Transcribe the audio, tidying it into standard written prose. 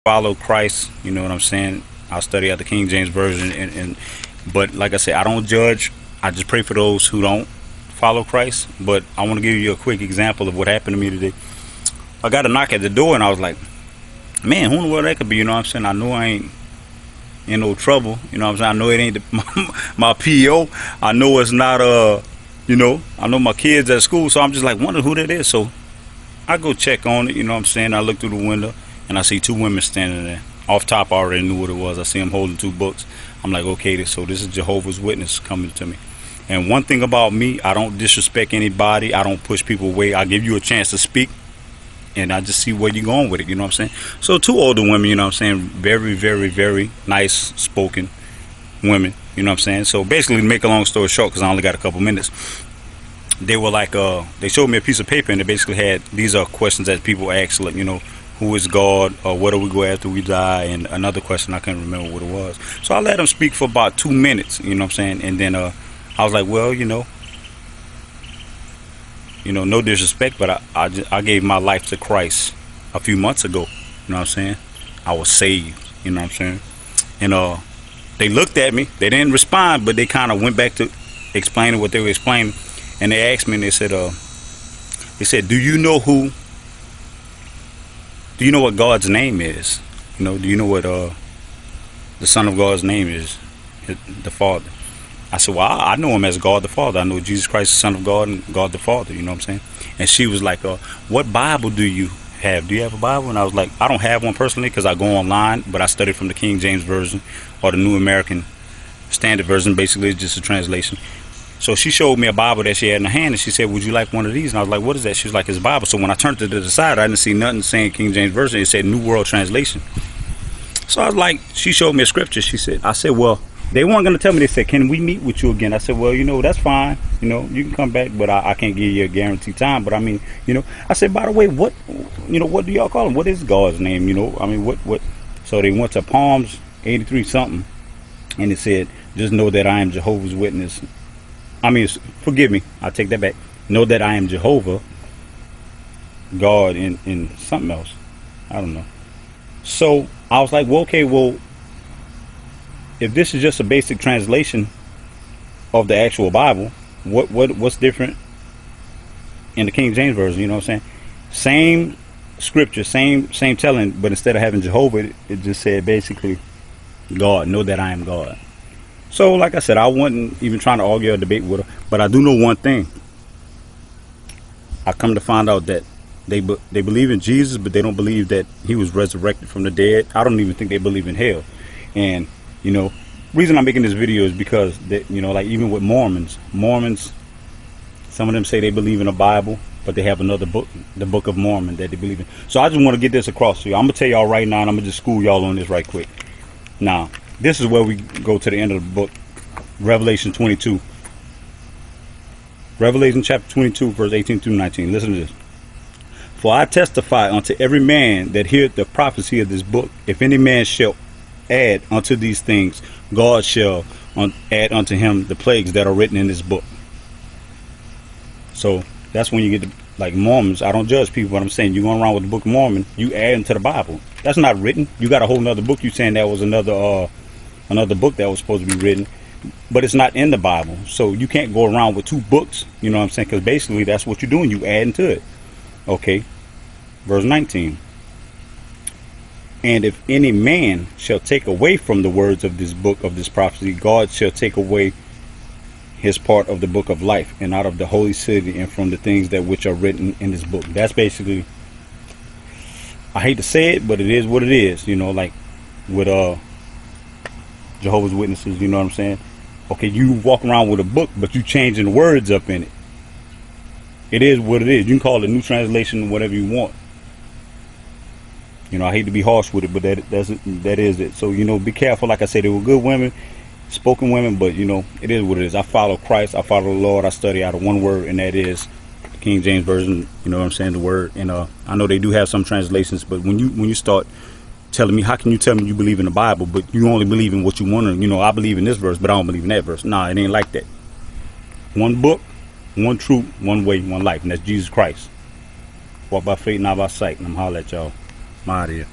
follow Christ. You know what I'm saying? I study out the King James version, and but like I said, I don't judge. I just pray for those who don't follow Christ. But I want to give you a quick example of what happened to me today. I got a knock at the door, and I was like, man, who in the world that could be? You know what I'm saying? I know I ain't in no trouble. You know what I'm saying? I know it ain't my PO. I know it's not I know my kids at school, so I'm just like wondering who that is. So I go check on it. You know what I'm saying? I look through the window and I see two women standing there. Off top, I already knew what it was. I see them holding two books. I'm like, okay, so this is Jehovah's Witness coming to me. And one thing about me, I don't disrespect anybody. I don't push people away. I give you a chance to speak, and I just see where you're going with it. You know what I'm saying? So two older women, you know what I'm saying, very, very, very nice spoken women. You know what I'm saying? So basically, to make a long story short, because I only got a couple minutes, they were like, they showed me a piece of paper, and they basically had, these are questions that people ask, like, who is God, or where do we go after we die, and another question I can't remember what it was. So I let them speak for about 2 minutes. You know what I'm saying? And then I was like, well, no disrespect, but I gave my life to Christ a few months ago. You know what I'm saying? I was saved. You know what I'm saying? And they looked at me. They didn't respond, but they kind of went back to explaining what they were explaining. And they asked me, and they said, do you know what God's name is? Do you know what the Son of God's name is? The Father. I said, well, I know him as God the Father. I know Jesus Christ, the Son of God, and God the Father. You know what I'm saying? And she was like, what Bible do you have? Do you have a Bible? And I was like, I don't have one personally because I go online, but I study from the King James Version or the New American Standard Version. Basically, it's just a translation. So she showed me a Bible that she had in her hand, and she said, would you like one of these? And I was like, what is that? She was like, it's a Bible. So when I turned to the side, I didn't see nothing saying King James Version. It said New World Translation. So I was like, she showed me a scripture. I said, well, they weren't going to tell me. They said, can we meet with you again? I said, well, that's fine. You can come back, but I can't give you a guaranteed time. But I mean, I said, by the way, what do y'all call him? What is God's name? I mean, what? So they went to Psalms 83 something, and it said, just know that I am Jehovah's Witness. I mean, forgive me, I take that back. Know that I am Jehovah, God, in something else. I don't know. So I was like, well, okay, well, if this is just a basic translation of the actual Bible, what's different in the King James Version? You know what I'm saying? Same scripture, same telling, but instead of having Jehovah, it just said basically, God, know that I am God. So, like I said, I wasn't even trying to argue or debate with her, but I do know one thing. I come to find out that they believe in Jesus, but they don't believe that he was resurrected from the dead. I don't even think they believe in hell. And, reason I'm making this video is because, like even with Mormons, some of them say they believe in a Bible, but they have another book, the Book of Mormon, that they believe in. So I just want to get this across to you. I'm going to tell y'all right now, and I'm going to just school y'all on this right quick. Now, this is where we go to the end of the book, Revelation 22. Revelation chapter 22, verse 18 through 19. Listen to this. For I testify unto every man that heareth the prophecy of this book, if any man shall add unto these things, God shall add unto him the plagues that are written in this book. So that's when you get to, like Mormons. I don't judge people, but I'm saying you're going around with the Book of Mormon, you add into the Bible. That's not written. You got a whole nother book. You saying that was another book that was supposed to be written, but it's not in the Bible. So you can't go around with two books. You know what I'm saying? Because basically that's what you're doing. You adding to it. Okay. Verse 19. And if any man shall take away from the words of this book of this prophecy, God shall take away his part of the book of life, and out of the holy city, and from the things that which are written in this book. That's basically, I hate to say it, but it is what it is. Like with Jehovah's Witnesses, you know what I'm saying? Okay, you walk around with a book, but you changing the words up in it. It is what it is. You can call it a new translation, whatever you want. I hate to be harsh with it, but that is it. So, be careful. Like I said, they were good women, spoken women, but, it is what it is. I follow Christ. I follow the Lord. I study out of one word, and that is the King James Version. You know what I'm saying? The word. And I know they do have some translations, but when you start telling me, how can you tell me you believe in the Bible, but you only believe in what you want to, I believe in this verse, but I don't believe in that verse. Nah, it ain't like that. One book, one truth, one way, one life, and that's Jesus Christ. Walk by faith, not by sight. And I'm holler at y'all. I'm out of here.